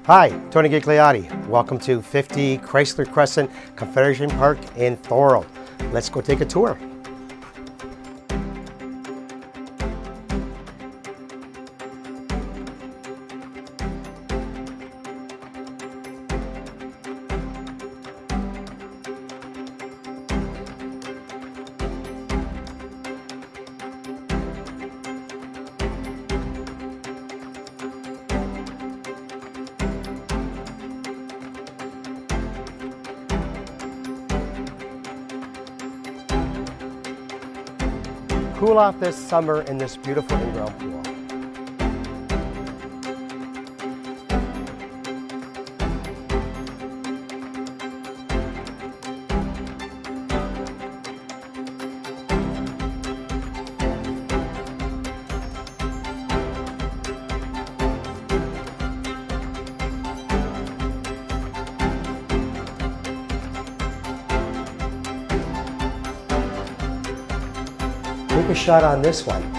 Hi, Tony Gigliotti. Welcome to 50 Chrysler Crescent, Confederation Park in Thorold. Let's go take a tour. Cool off this summer in this beautiful inground pool. Take a shot on this one.